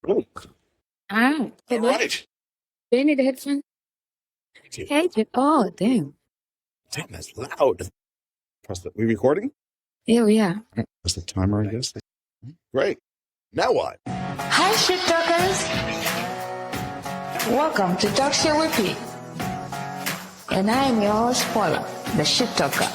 Oh, All right. Do you need a headphone? Hey, oh, damn. Damn, that's loud. We recording? Yeah, we are. That's the timer, I guess. Great. Now what? Hi, shit talkers. Welcome to Talk Shit with Pete. And I am your host, Paula, the shit talker.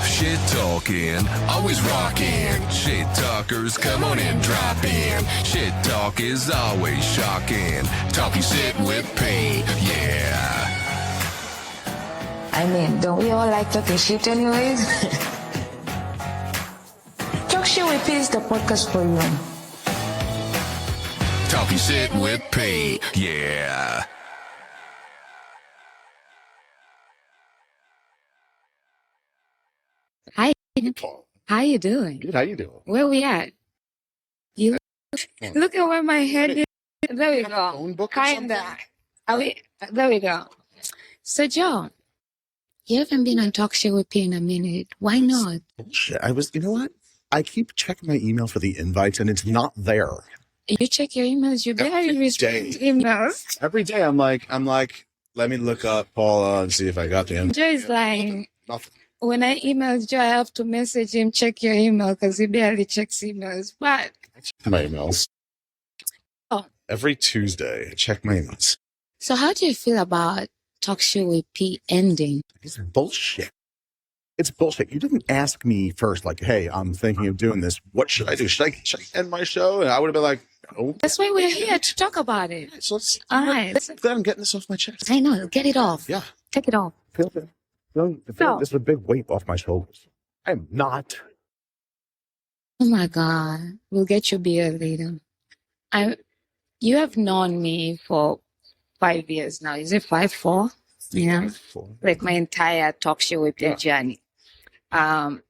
Shit talking, always rocking. Shit talkers, come on and drop in. Shit talk is always shocking. Talking shit with Pete, yeah. I mean, don't we all like talking shit anyways? Talk Shit with Pete is the podcast for you. Talking shit with Pete, yeah. Hi. Paul. How you doing? Good. How you doing? Where we at? You look at where my head is. There we go. Phone book or Kinda. There we go. So, Joe, you haven't been on Talk Shit with Pete in a minute. Why not? Bullshit. You know what? I keep checking my email for the invites and it's not there. You check your emails. You barely Every respond to day. emails. Every day I'm like, let me look up Paula and see if I got the invite. Joe is like, Nothing. when I email Joe, I have to message him, check your email, because he barely checks emails. But I check my emails. Oh. Every Tuesday, I check my emails. so how do you feel about Talk Shit with Pete ending? It's bullshit. It's bullshit. You didn't ask me first, like, hey, I'm thinking of doing this. What should I do? Should I end my show? And I would have been like, no. That's why we're here to talk about it. So let's, All right. I'm getting this off my chest. I know. Get it off. Yeah. Take it off. Feel this is a big weight off my shoulders. I'm not. Oh my God. We'll get you beer later. You have known me for 5 years now. Is it 5, 4? Yeah. Like my entire Talk Shit with Pete journey. What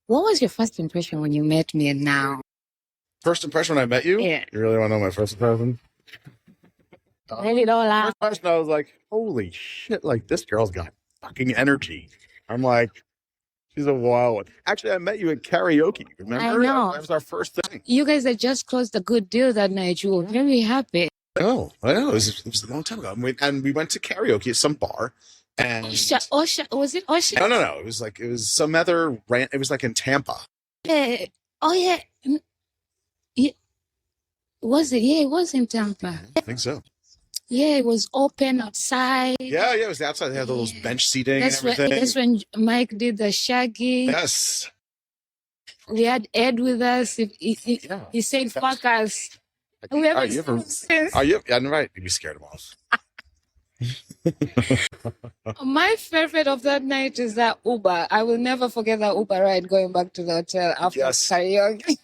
was your first impression when you met me and now? First impression when I met you? Yeah. You really want to know my first impression? Let it all out. First impression, I was like, holy shit, like this girl's got fucking energy. I'm like, she's a wild one. Actually, I met you at karaoke. Remember? I know. That was our first thing. You guys had just closed a good deal that night. You were very happy. I know. It was a long time ago. And we went to karaoke at some bar. And Osha, was it Osha? No. It was some other rant. It was like in Tampa. Yeah. Oh, yeah. Yeah. Was it? Yeah, it was in Tampa. I think so. Yeah, it was open outside. Yeah, it was outside. They had those bench seating and everything. That's when Mike did the Shaggy. Yes. We had Ed with us. He said, fuck us. We Are you right? You'd be scared of us. My favorite of that night is that Uber. I will never forget that Uber ride going back to the hotel after karaoke.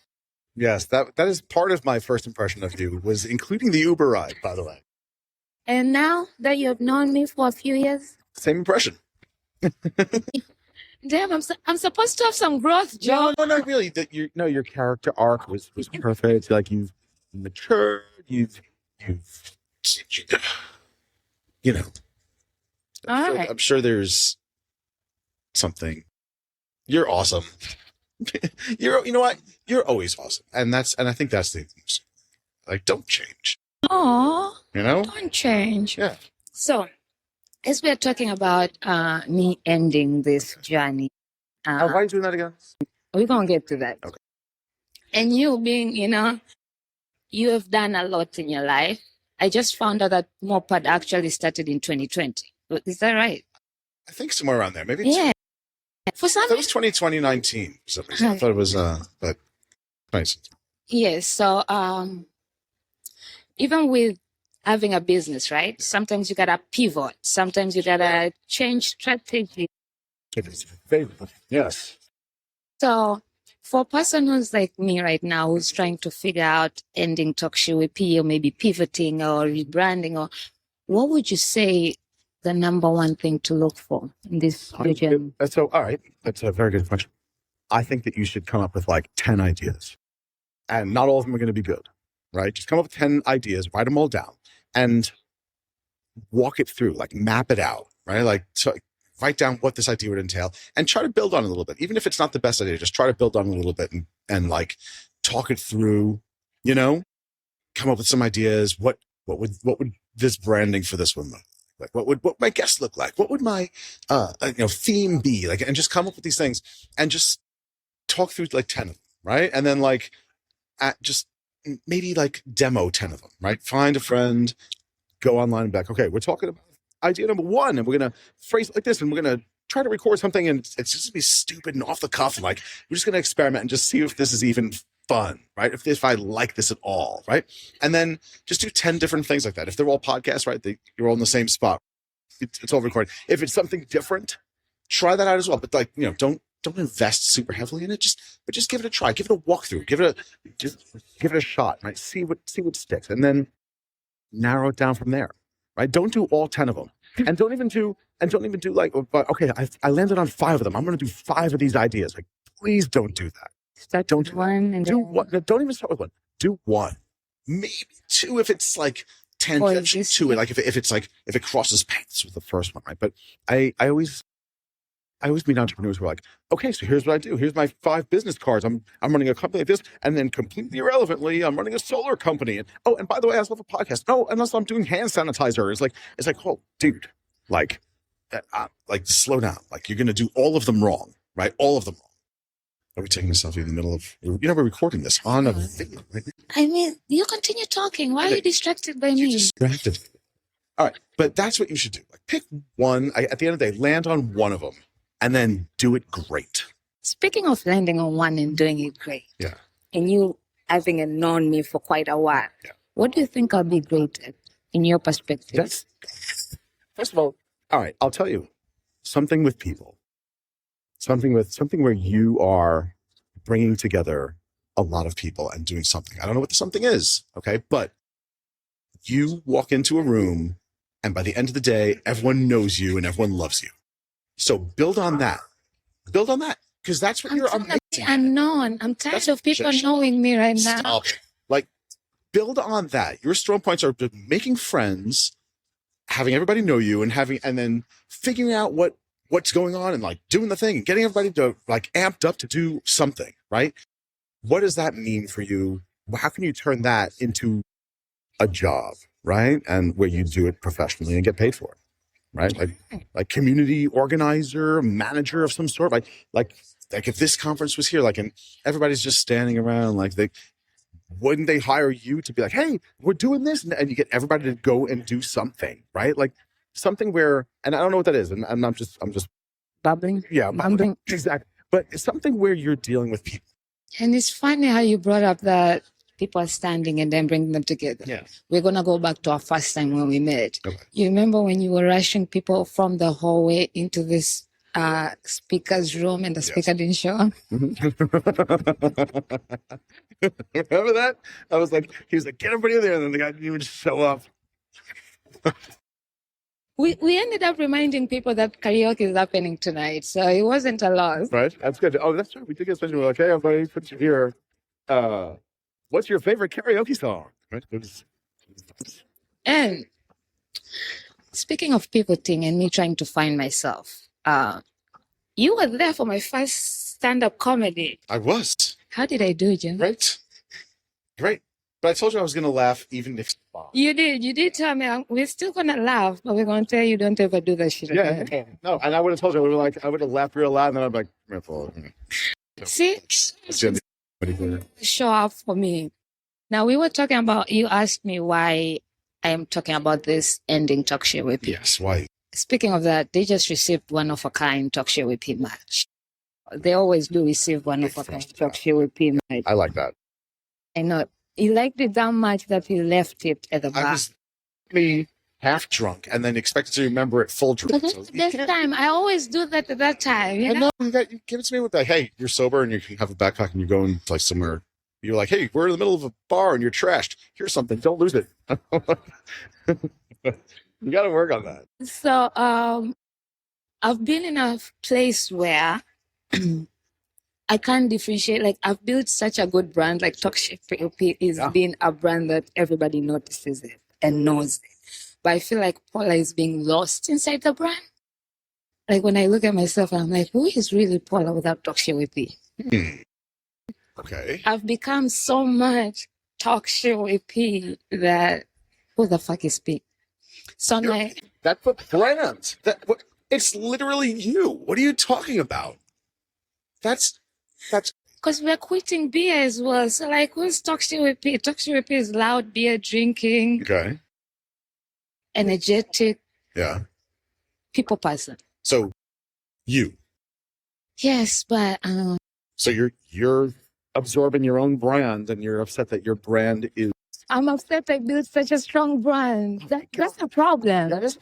Yes, that is part of my first impression of you, was including the Uber ride, by the way. And now that you have known me for a few years, Same impression. damn, I'm supposed to have some growth, Joe. No, really. Your character arc was perfect. Like you've matured, you've you know. All right. I'm sure there's something. You're awesome. You know what? You're always awesome, and I think that's the like. Don't change. Aw, You know? don't change. Yeah. So, as we're talking about me ending this journey, Why are you doing that again? we're going to get to that. Okay. And you being, you have done a lot in your life. I just found out that mowPod actually started in 2020. Is that right? I think somewhere around there. Maybe. Yeah. For some That was 2019. So I thought it was, but nice. Yes. So, even with having a business, right? Sometimes you gotta pivot. Sometimes you gotta change strategy. Yes. So, for a person who's like me right now, who's trying to figure out ending Talk Shit with P, or maybe pivoting or rebranding, or what would you say the number one thing to look for in this journey? So, all right. That's a very good question. I think that you should come up with like 10 ideas, and not all of them are going to be good, right? Just come up with 10 ideas, write them all down, and walk it through, like map it out, right? Like, so write down what this idea would entail and try to build on it a little bit. Even if it's not the best idea, just try to build on it a little bit and like talk it through, come up with some ideas. What would this branding for this one look like? What would my guest look like? What would my theme be like? And just come up with these things and just talk through like 10 of them, right? And then like just maybe like demo 10 of them, right? Find a friend, go online and be like, okay, we're talking about idea number 1, and we're gonna phrase it like this, and we're gonna try to record something, and it's just gonna be stupid and off the cuff, and like we're just gonna experiment and just see if this is even fun, right? If I like this at all, right? And then just do 10 different things like that. If they're all podcasts, right? You're all in the same spot. It's all recorded. If it's something different, try that out as well. But like, don't invest super heavily in it. But just give it a try. Give it a walkthrough. Give it a shot, right? See what sticks, and then narrow it down from there, right? Don't do all 10 of them, and don't even do like, okay, I landed on 5 of them. I'm going to do 5 of these ideas. Like, please don't do that. Don't do one and do one. Don't even start with 1. Do 1, maybe 2 if it's like tangential to it. Like if it crosses paths with the first one, right? But I always meet entrepreneurs who are like, okay, so here's what I do. Here's my 5 business cards. I'm running a company like this, and then completely irrelevantly, I'm running a solar company. And by the way, I also have a podcast. No, unless I'm doing hand sanitizer. It's like, oh, dude, like slow down. Like you're gonna do all of them wrong, right? All of them wrong. Are we taking a selfie in the middle of? We're recording this on a video, right? I mean, you continue talking. Why are you distracted by me? Distracted. All right, but that's what you should do. Like pick one. At the end of the day, land on one of them, and then do it great. Speaking of landing on one and doing it great, yeah, and you having known me for quite a while, what do you think I'll be great at in your perspective? First of all right, I'll tell you something with people. Something where you are bringing together a lot of people and doing something. I don't know what the something is, okay? But you walk into a room, and by the end of the day, everyone knows you and everyone loves you. So build on that. Build on that, because that's what you're amazing. Unknown. I'm tired of people knowing me right now. Stop. Like, build on that. Your strong points are making friends, having everybody know you, and then figuring out what's going on and like doing the thing and getting everybody to like amped up to do something, right? What does that mean for you? How can you turn that into a job, right? And where you do it professionally and get paid for it, right? Like community organizer, manager of some sort, like if this conference was here, like, and everybody's just standing around, like wouldn't they hire you to be like, hey, we're doing this, and you get everybody to go and do something, right? Like something where, and I don't know what that is, and I'm just bubbling. Yeah, bubbling. Exactly. But it's something where you're dealing with people. And it's funny how you brought up that people are standing and then bringing them together. Yeah. We're gonna go back to our first time when we met. Okay. You remember when you were rushing people from the hallway into this speaker's room and the speaker didn't show up? Remember that? I was like, he was like, get everybody in there, and then the guy didn't even show up. We ended up reminding people that karaoke is happening tonight, so it wasn't a loss. Right? That's good. Oh, that's right. We did get special. We're like, hey, everybody, put you here. What's your favorite karaoke song? Right? And speaking of pivoting and me trying to find myself, you were there for my first stand-up comedy. I was. How did I do, Jim? Great. But I told you I was going to laugh even if... You did tell me, we're still going to laugh, but we're going to tell you don't ever do that shit again. Yeah. No, and I would have told you, I would have laughed real loud, and then I'd be like... See? Show up for me. Now, we were talking about, you asked me why I am talking about this ending talk show with you. Yes, why? Speaking of that, they just received one of a kind talk show with him match. They always do receive one of a kind talk show with him match. I like that. I know. He liked it that much that he left it at the bar. I was half drunk and then expected to remember it full drunk. So this time, I always do that at that time. You know? You give it to me with like, hey, you're sober and you have a backpack and you're going like somewhere. You're like, hey, we're in the middle of a bar and you're trashed. Here's something. Don't lose it. You got to work on that. So I've been in a place where I can't differentiate. Like, I've built such a good brand. Like, Talk Shit POP is being a brand that everybody notices it and knows it. But I feel like Paula is being lost inside the brand. Like, when I look at myself, I'm like, who is really Paula without Talk Shit with me? Okay. I've become so much talk show with P that who the fuck is P? So I'm like, That's a brand. It's literally you. What are you talking about? That's because we're quitting beer as well. So like, who's talk show with P? Talk show with P is loud beer drinking, okay. energetic Yeah. people person. So you. Yes, but So you're absorbing your own brand, and you're upset that your brand is. I'm upset I built such a strong brand. That's a problem. That is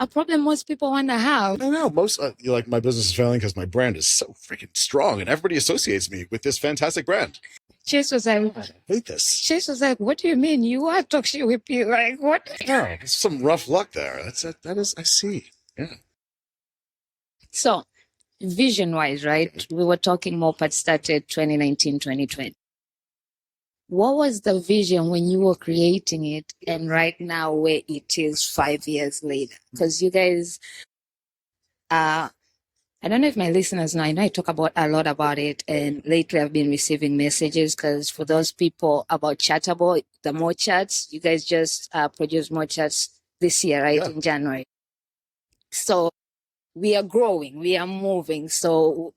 A problem most people want to have. I know most you're like, my business is failing because my brand is so freaking strong, and everybody associates me with this fantastic brand. Chase was like, I hate this. Chase was like, what do you mean? You are talk shit with P? Like, what? Yeah, there's some rough luck there. That is. I see. Yeah. So, vision wise, right? We were talking mowPod started 2019, 2020. What was the vision when you were creating it, and right now where it is 5 years later? Because you guys, I don't know if my listeners know, I know I talk about a lot about it, and lately I've been receiving messages because for those people about Chatable, the more chats, you guys just produced more chats this year, right? Yeah. In January. So we are growing, we are moving. So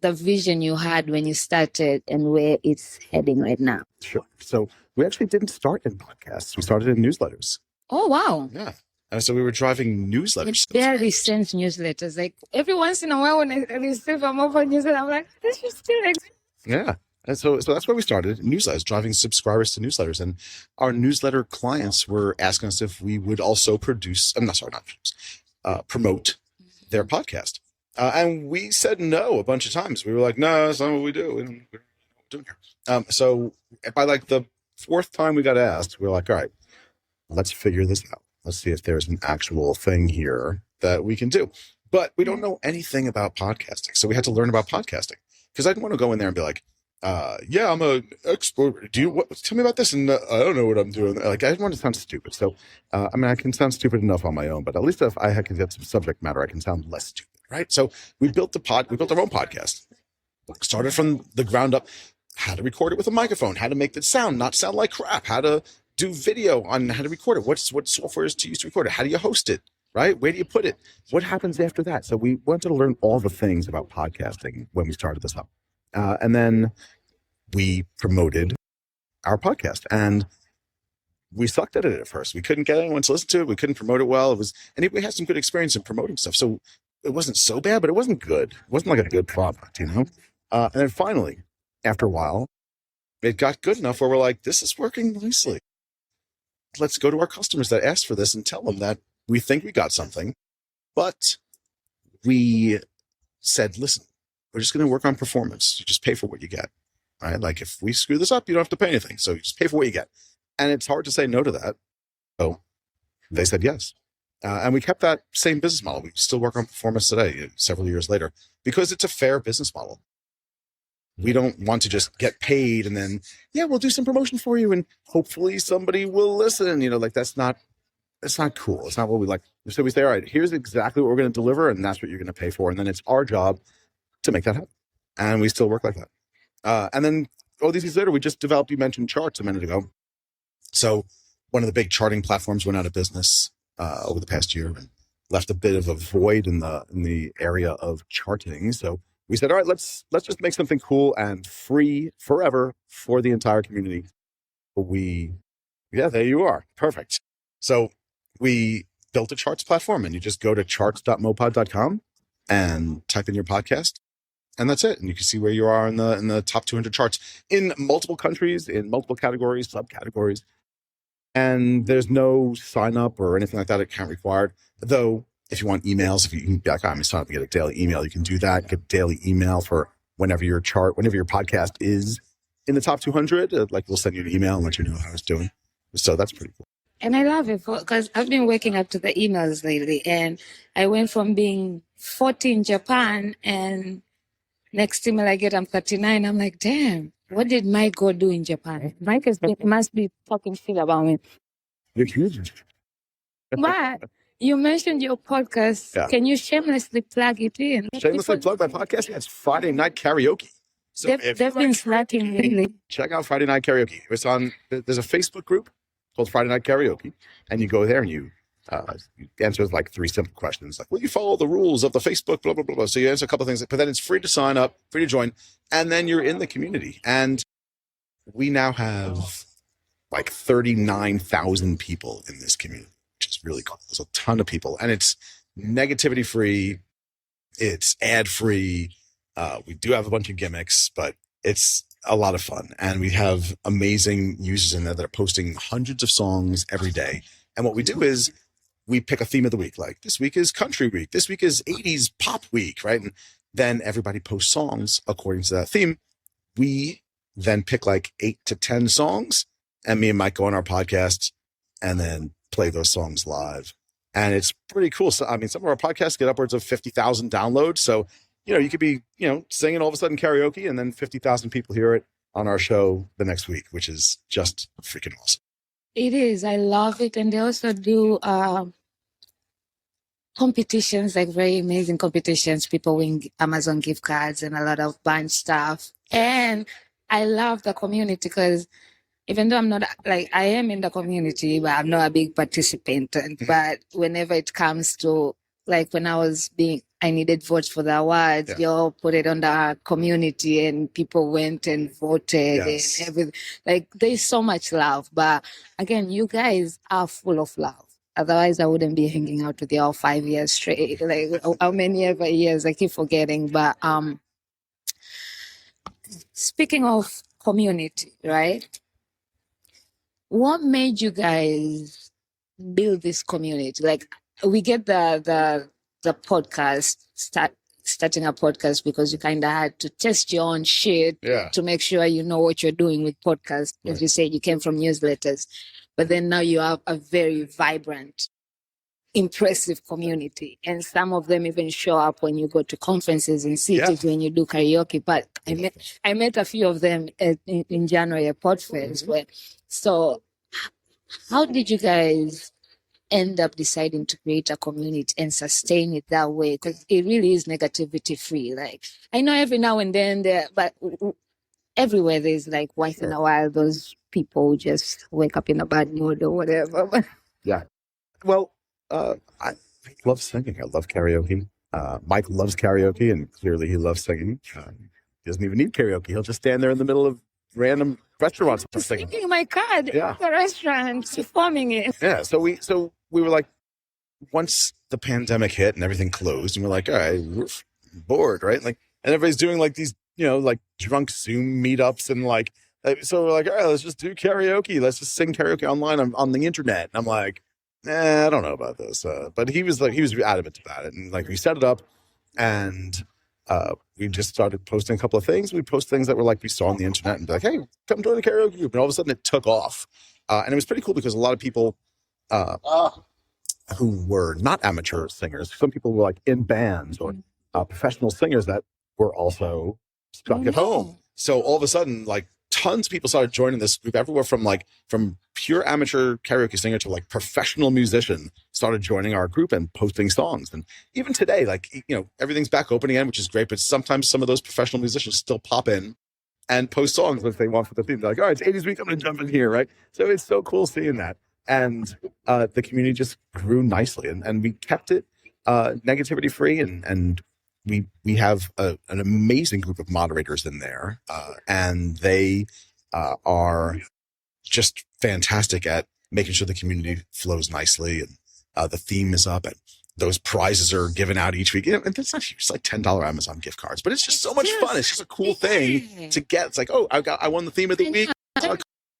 the vision you had when you started and where it's heading right now. Sure. So we actually didn't start in podcasts. We started in newsletters. Oh, wow. Yeah. And so we were driving newsletters. It's barely sent newsletters. Like every once in a while when I receive a mobile newsletter, I'm like, this is still exist. Yeah. And so that's where we started, newsletters, driving subscribers to newsletters. And our newsletter clients were asking us if we would also promote their podcast. And we said no a bunch of times. We were like, no, that's not what we do. And we're not doing here. So by like the fourth time we got asked, we were like, all right, let's figure this out. Let's see if there's an actual thing here that we can do. But we don't know anything about podcasting. So we had to learn about podcasting because I didn't want to go in there and be like, yeah, I'm an expert. Tell me about this? And I don't know what I'm doing. Like, I didn't want to sound stupid. So, I mean, I can sound stupid enough on my own, but at least if I can get some subject matter, I can sound less stupid, right? So we built our own podcast. Started from the ground up, how to record it with a microphone, how to make it not sound like crap, how to do video on how to record it. What software is to use to record it? How do you host it? Right? Where do you put it? What happens after that? So we wanted to learn all the things about podcasting when we started this up. And then we promoted our podcast, and we sucked at it at first. We couldn't get anyone to listen to it. We couldn't promote it well. And we had some good experience in promoting stuff. So it wasn't so bad, but it wasn't good. It wasn't like a good product, you know? And then finally, after a while, it got good enough where we're like, this is working nicely. Let's go to our customers that asked for this and tell them that we think we got something. But we said, listen, we're just going to work on performance. You just pay for what you get, right? Like if we screw this up, you don't have to pay anything. So you just pay for what you get. And it's hard to say no to that. So they said yes. And we kept that same business model. We still work on performance today, several years later, because it's a fair business model. We don't want to just get paid and then, yeah, we'll do some promotion for you and hopefully somebody will listen. You know, like that's not cool. It's not what we like. So we say, all right, here's exactly what we're going to deliver, and that's what you're going to pay for. And then it's our job to make that happen. And we still work like that. And then all these years later, we just developed, you mentioned charts a minute ago. So one of the big charting platforms went out of business over the past year and left a bit of a void in the area of charting. So we said, all right, let's just make something cool and free forever for the entire community. Yeah, there you are. Perfect. So we built a charts platform, and you just go to charts.mowPod.com and type in your podcast, and that's it. And you can see where you are in the top 200 charts in multiple countries, in multiple categories, subcategories. And there's no sign up or anything like that. Account required. Though, if you want emails, if you can be like, I'm sign up to get a daily email, you can do that. Get a daily email for whenever your podcast is in the top 200. Like we'll send you an email and let you know how it's doing. So that's pretty cool. And I love it because I've been waking up to the emails lately, and I went from being 40 in Japan, and next email I get, I'm 39. I'm like, damn, what did Mike go do in Japan? Mike must be talking shit about me. You're huge. But you mentioned your podcast. Yeah. Can you shamelessly plug it in? Shamelessly plug my podcast. It's Friday Night Karaoke. So They've been slacking lately. check out Friday Night Karaoke. There's a Facebook group called Friday Night Karaoke, and you go there and you answer like 3 simple questions, like, will you follow the rules of the Facebook, blah, blah, blah, blah. So you answer a couple of things, but then it's free to sign up, free to join, and then you're in the community. And we now have like 39,000 people in this community, which is really cool. There's a ton of people, and it's negativity free. It's ad free. We do have a bunch of gimmicks, but it's a lot of fun. And we have amazing users in there that are posting hundreds of songs every day. And what we do is we pick a theme of the week. Like this week is country week. This week is 80s pop week, right? And then everybody posts songs according to that theme. We then pick like 8 to 10 songs, and me and Mike go on our podcast and then play those songs live. And it's pretty cool. So, I mean, some of our podcasts get upwards of 50,000 downloads. So, you could be, singing all of a sudden karaoke, and then 50,000 people hear it on our show the next week, which is just freaking awesome. It is. I love it. And they also do competitions, like very amazing competitions. People win Amazon gift cards and a lot of band stuff. And I love the community because even though I'm not, like, I am in the community, but I'm not a big participant. But whenever it comes to, like, when I needed votes for the awards, you all put it on the community and people went and voted and everything. Like, there's so much love. But again, you guys are full of love. Otherwise, I wouldn't be hanging out with you all 5 years straight. Like, how many ever years? I keep forgetting. But speaking of community, right? What made you guys build this community? Like, we get the podcast, starting a podcast because you kind of had to test your own shit to make sure you know what you're doing with podcasts. As you said, you came from newsletters, but then now you have a very vibrant, impressive community. And some of them even show up when you go to conferences in cities when you do karaoke. But I met a few of them in January at Podfest. So how did you guys end up deciding to create a community and sustain it that way? Because it really is negativity free. Like, I know every now and then but everywhere there's like once in a while those people just wake up in a bad mood or whatever. Well, I love singing. I love karaoke. Mike loves karaoke, and clearly he loves singing. He doesn't even need karaoke. He'll just stand there in the middle of random restaurants singing. Singing my card at the restaurant, performing it. Yeah. So we were like, once the pandemic hit and everything closed, and we're like, all right, we're bored, right? Like, and everybody's doing like these, like drunk Zoom meetups and like, so we're like, all right, let's just do karaoke. Let's just sing karaoke online on the internet. And I'm like, I don't know about this. But he was adamant about it. And like, we set it up, and we just started posting a couple of things. We post things that were like we saw on the internet and be like, hey, come join the karaoke group. And all of a sudden it took off. And it was pretty cool because a lot of people who were not amateur singers, some people were like in bands or professional singers that were also stuck at home. So all of a sudden, like, tons of people started joining this group everywhere from pure amateur karaoke singer to like professional musician started joining our group and posting songs. And even today, like, everything's back open again, which is great. But sometimes some of those professional musicians still pop in and post songs if they want for the theme. They're like, all right, it's 80s week, I'm going to jump in here, right? So it's so cool seeing that. And the community just grew nicely, and we kept it negativity free, and we have an amazing group of moderators in there, and they are just fantastic at making sure the community flows nicely, and the theme is up, and those prizes are given out each week. And it's not huge. It's like $10 Amazon gift cards, but it's just so much fun. It's just a cool thing to get. It's like, oh, I won the theme of the week.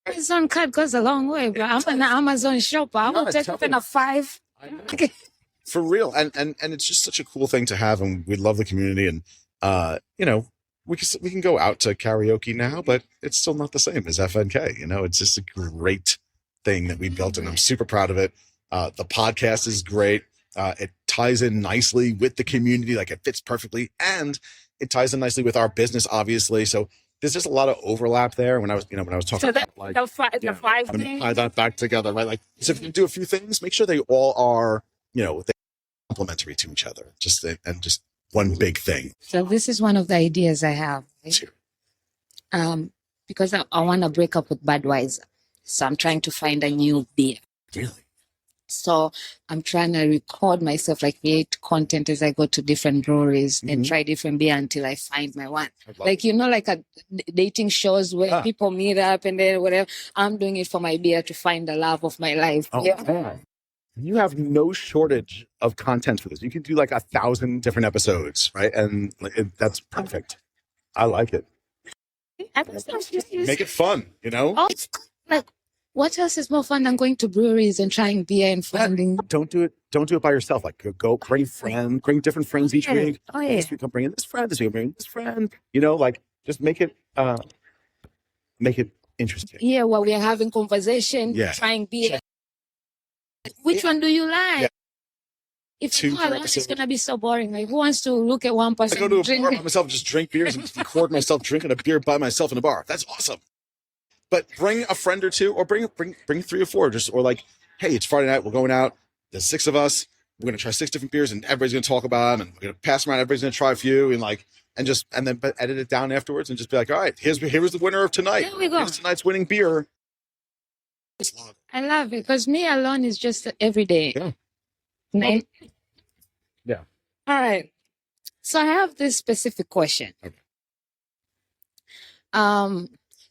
Amazon card goes a long way, bro. I'm an Amazon shopper. I will take even a 5. For real. And it's just such a cool thing to have. And we love the community. And, we can go out to karaoke now, but it's still not the same as FNK. It's just a great thing that we built, and I'm super proud of it. The podcast is great. It ties in nicely with the community. Like, it fits perfectly, and it ties in nicely with our business, obviously. So there's just a lot of overlap there. When I was talking about like the 5 thing, tie that back together, right? Like, so if you do a few things, make sure they all are, they're complementary to each other. Just one big thing. So this is one of the ideas I have. Right? Sure. because I want to break up with Budweiser. So I'm trying to find a new beer. Really? So I'm trying to record myself, like create content as I go to different breweries and try different beer until I find my one. Like, like a dating shows where people meet up and then whatever. I'm doing it for my beer to find the love of my life. Oh, yeah. You have no shortage of content for this. You can do like 1,000 different episodes, right? And that's perfect. I like it. Make it fun, Oh, like, what else is more fun than going to breweries and trying beer and finding? Don't do it by yourself. Like go bring different friends each week. Oh yeah. This week I'm bringing this friend. This week I'm bringing this friend. Like just make it interesting. Yeah, while we're having conversation, trying beer. Which one do you like? Yeah. If two it's gonna be so boring. Like, who wants to look at one person? I go to a bar by myself, just drink beers and record myself drinking a beer by myself in a bar. That's awesome. But bring a friend or two, or bring 3 or 4, or like, hey, it's Friday night, we're going out. There's 6 of us. We're gonna try 6 different beers, and everybody's gonna talk about them, and we're gonna pass them around. Everybody's gonna try a few, and then edit it down afterwards, and just be like, all right, here's the winner of tonight. There we go. Here's tonight's winning beer. I love it because me alone is just every day. Yeah. Yeah. All right. So I have this specific question. Okay.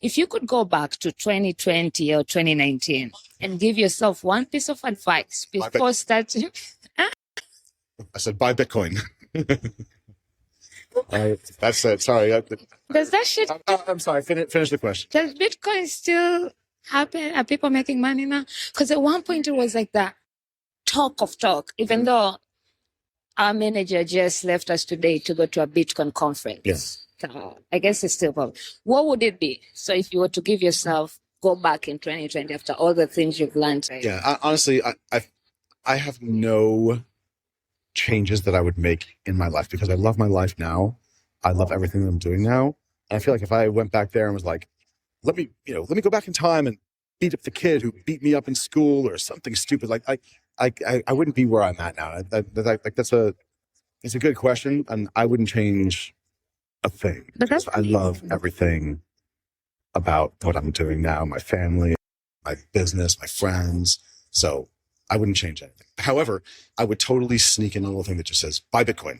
If you could go back to 2020 or 2019 and give yourself one piece of advice before starting. I said buy Bitcoin. That's it. Sorry. Does that shit? I'm sorry. Finish the question. Does Bitcoin still happen? Are people making money now? Because at one point it was like that talk of talk, even though our manager just left us today to go to a Bitcoin conference. Yes. So I guess it's still probably. What would it be? So if you were to give yourself, go back in 2020 after all the things you've learned. Right? Yeah. Honestly, I have no changes that I would make in my life because I love my life now. I love everything that I'm doing now. And I feel like if I went back there and was like, let me go back in time and beat up the kid who beat me up in school or something stupid, like I wouldn't be where I'm at now. It's a good question, and I wouldn't change a thing. Because I love everything about what I'm doing now, my family, my business, my friends. So I wouldn't change anything. However, I would totally sneak in a little thing that just says buy Bitcoin,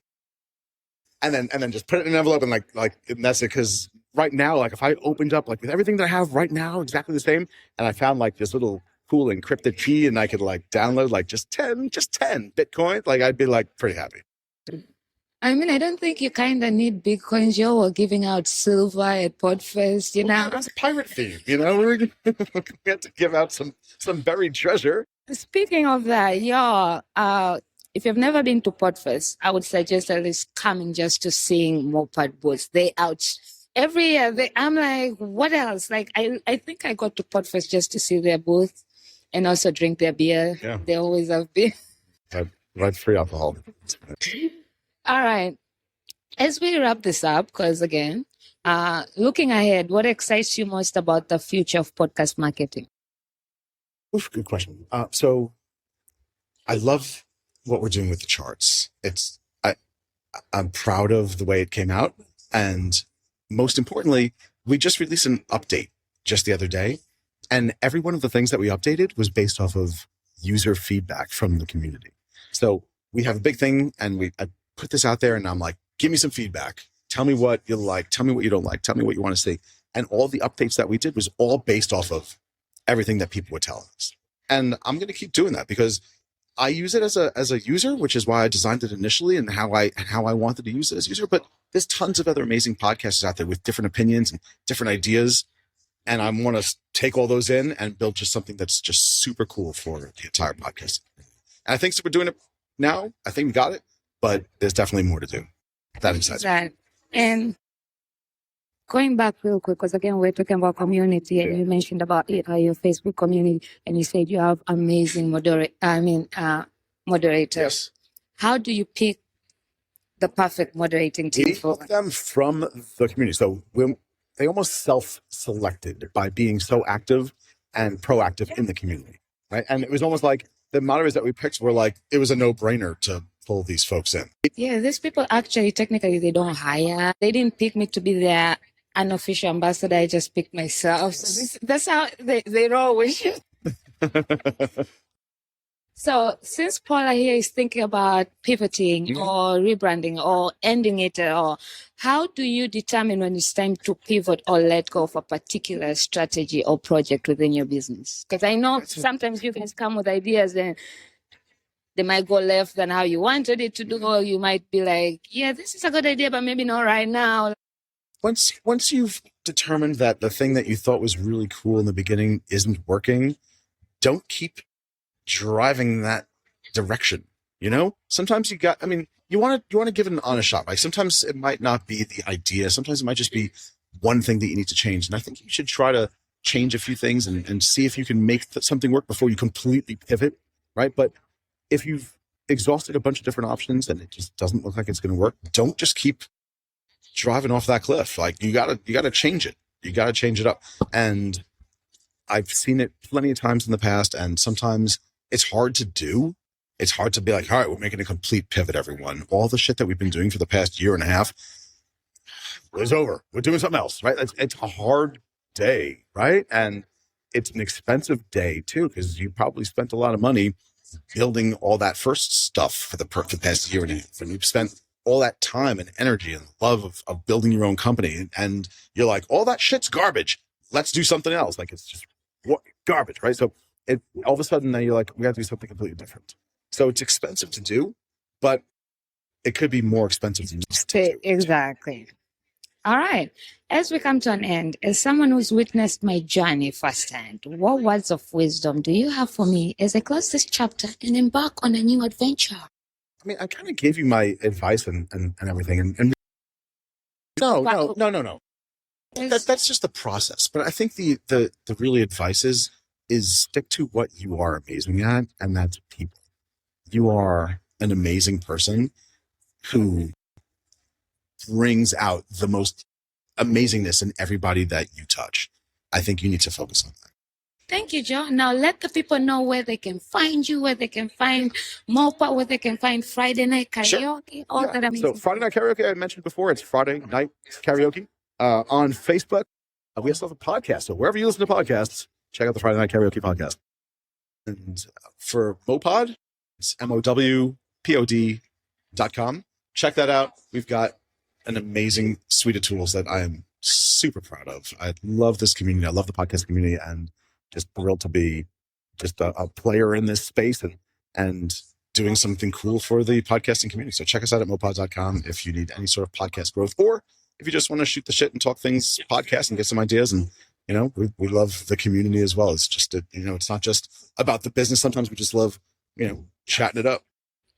and then just put it in an envelope and and that's it. Because right now, like if I opened up like with everything that I have right now, exactly the same, and I found like this little cool encrypted key, and I could like download like just 10 Bitcoin, like I'd be like pretty happy. I mean, I don't think you kind of need Bitcoins. You were giving out silver at Podfest, Well, that's a pirate thief, we had to give out some buried treasure. Speaking of that, if you've never been to Podfest, I would suggest at least coming just to seeing mowPod booths. They out every year. I'm like, what else? Like, I think I got to Podfest just to see their booth and also drink their beer. Yeah. They always have beer. Right, free alcohol. All right. As we wrap this up, because again, looking ahead, what excites you most about the future of podcast marketing? Oof, good question. So I love what we're doing with the charts. I'm proud of the way it came out. And most importantly, we just released an update just the other day. And every one of the things that we updated was based off of user feedback from the community. So we have a big thing, and I put this out there, and I'm like, give me some feedback. Tell me what you like. Tell me what you don't like. Tell me what you want to see. And all the updates that we did was all based off of everything that people were telling us. And I'm going to keep doing that because I use it as a user, which is why I designed it initially and how I wanted to use it as a user. But there's tons of other amazing podcasts out there with different opinions and different ideas. And I want to take all those in and build just something that's just super cool for the entire podcast. And I think we're doing it now. I think we got it, but there's definitely more to do. That excites me. And going back real quick, because again, we're talking about community, and you mentioned about your Facebook community, and you said you have amazing moderators. Yes. How do you pick the perfect moderating team? We pick them from the community. So they almost self-selected by being so active and proactive in the community, right? And it was almost like the moderators that we picked were like, it was a no-brainer to pull these folks in. Yeah, these people actually, technically, they don't hire. They didn't pick me to be their unofficial ambassador. I just picked myself. So that's how they roll with you. So since Paula here is thinking about pivoting or rebranding or ending it at all, how do you determine when it's time to pivot or let go of a particular strategy or project within your business? Because I know sometimes you guys come with ideas and they might go left than how you wanted it to do, or you might be like, yeah, this is a good idea, but maybe not right now. Once you've determined that the thing that you thought was really cool in the beginning isn't working, don't keep driving that direction. Sometimes you want to give it an honest shot. Like sometimes it might not be the idea. Sometimes it might just be one thing that you need to change. And I think you should try to change a few things and see if you can make something work before you completely pivot. Right. But if you've exhausted a bunch of different options and it just doesn't look like it's going to work, don't just keep driving off that cliff. Like you gotta change it. You gotta change it up. And I've seen it plenty of times in the past. And sometimes it's hard to do. It's hard to be like, all right, we're making a complete pivot, everyone. All the shit that we've been doing for the past year and a half is over. We're doing something else, right? It's a hard day, right? And it's an expensive day too, because you probably spent a lot of money building all that first stuff for the past year and a half. And you've spent all that time and energy and love of building your own company. And you're like, all that shit's garbage. Let's do something else. Like it's just garbage, right? So all of a sudden now you're like, we have to do something completely different. So it's expensive to do, but it could be more expensive to do. Exactly. All right. As we come to an end, as someone who's witnessed my journey firsthand, what words of wisdom do you have for me as I close this chapter and embark on a new adventure? I mean, I kind of gave you my advice and everything. And no. That's just the process. But I think the really advice is stick to what you are amazing at, and that's people. You are an amazing person who brings out the most amazingness in everybody that you touch. I think you need to focus on that. Thank you, Joe. Now let the people know where they can find you, where they can find mowPod, where they can find Friday Night Karaoke, all that amazing. So Friday Night Karaoke, I mentioned before, it's Friday Night Karaoke on Facebook. We also have a podcast. So wherever you listen to podcasts, check out the Friday Night Karaoke podcast. And for mowPod, it's mowPod.com. Check that out. We've got an amazing suite of tools that I am super proud of. I love this community. I love the podcast community, and just thrilled to be just a player in this space and doing something cool for the podcasting community. So check us out at mowPod.com if you need any sort of podcast growth, or if you just want to shoot the shit and talk things podcast and get some ideas. And, we love the community as well. It's just, it's not just about the business. Sometimes we just love, chatting it up.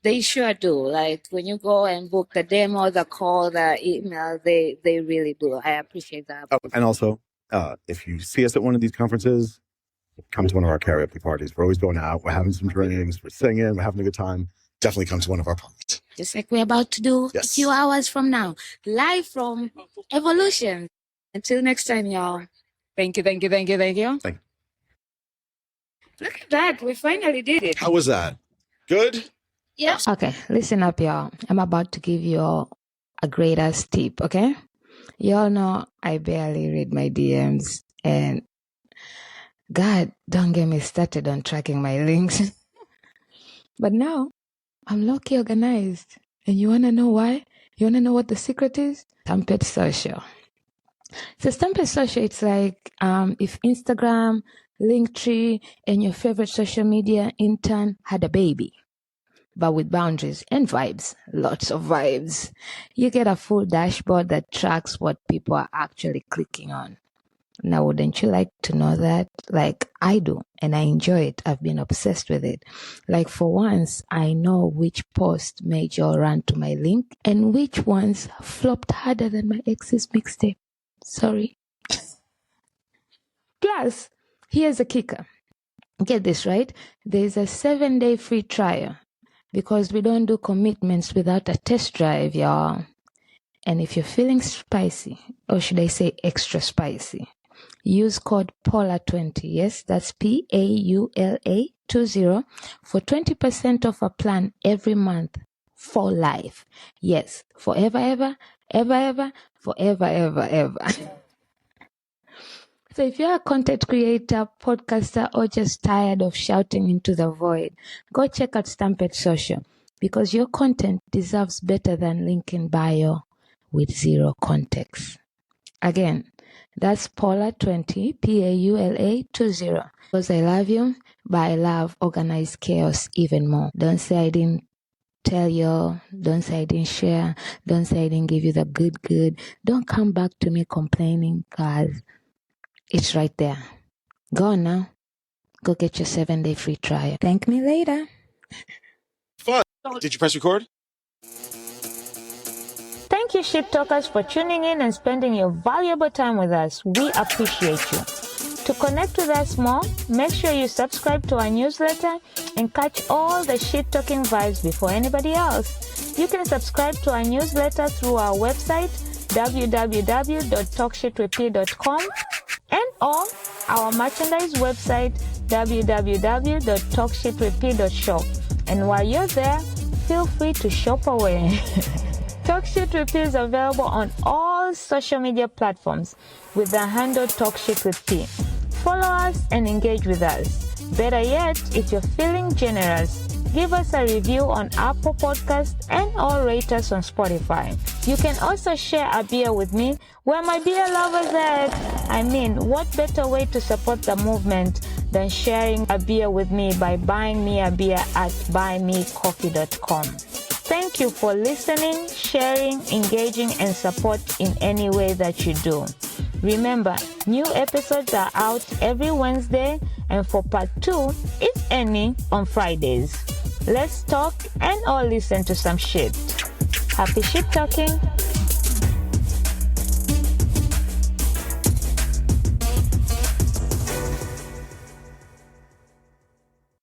They sure do. Like when you go and book the demo, the call, the email, they really do. I appreciate that. Oh, and also, if you see us at one of these conferences, come to one of our karaoke parties. We're always going out. We're having some drinks. We're singing. We're having a good time. Definitely come to one of our parties. Just like we're about to do a few hours from now. Live from Evolution. Until next time, y'all. Thank you. Thank you. Look at that. We finally did it. How was that? Good? Yeah. Okay, listen up, y'all. I'm about to give you all a great ass tip, okay? Y'all know I barely read my DMs, and God, don't get me started on tracking my links. But now, I'm low-key organized. And you want to know why? You want to know what the secret is? Stampede Social. So Stampede Social, it's like if Instagram, Linktree, and your favorite social media intern had a baby, but with boundaries and vibes, lots of vibes. You get a full dashboard that tracks what people are actually clicking on. Now, wouldn't you like to know that? Like I do, and I enjoy it. I've been obsessed with it. Like for once, I know which post made you run to my link and which ones flopped harder than my ex's mixtape. Sorry. Plus, here's a kicker. Get this right. There's a 7-day free trial because we don't do commitments without a test drive, y'all. And if you're feeling spicy, or should I say extra spicy, use code Paula20. Yes, that's PAULA 20 for 20% off a plan every month for life. Yes, forever, ever, forever, ever. So if you're a content creator, podcaster, or just tired of shouting into the void, go check out Stampede Social because your content deserves better than link in bio with zero context. Again, that's Paula 20, Paula 20. Because I love you, but I love organized chaos even more. Don't say I didn't tell you. Don't say I didn't share. Don't say I didn't give you the good. Don't come back to me complaining because it's right there. Go on now. Go get your 7-day free trial. Thank me later. Fun. Did you press record? Thank you, Shit Talkers, for tuning in and spending your valuable time with us. We appreciate you. To connect with us more, make sure you subscribe to our newsletter and catch all the shit-talking vibes before anybody else. You can subscribe to our newsletter through our website, www.talkshitwithp.com, and or our merchandise website, www.talkshitwithp.shop. And while you're there, feel free to shop away. Talk Shit with P is available on all social media platforms with the handle Talk Shit with P. Follow us and engage with us. Better yet, if you're feeling generous, give us a review on Apple Podcasts and or rate us on Spotify. You can also share a beer with me where my beer lovers at. I mean, what better way to support the movement than sharing a beer with me by buying me a beer at buymecoffee.com. Thank you for listening, sharing, engaging, and support in any way that you do. Remember, new episodes are out every Wednesday, and for part 2, if any, on Fridays. Let's talk and all listen to some shit. Happy shit talking.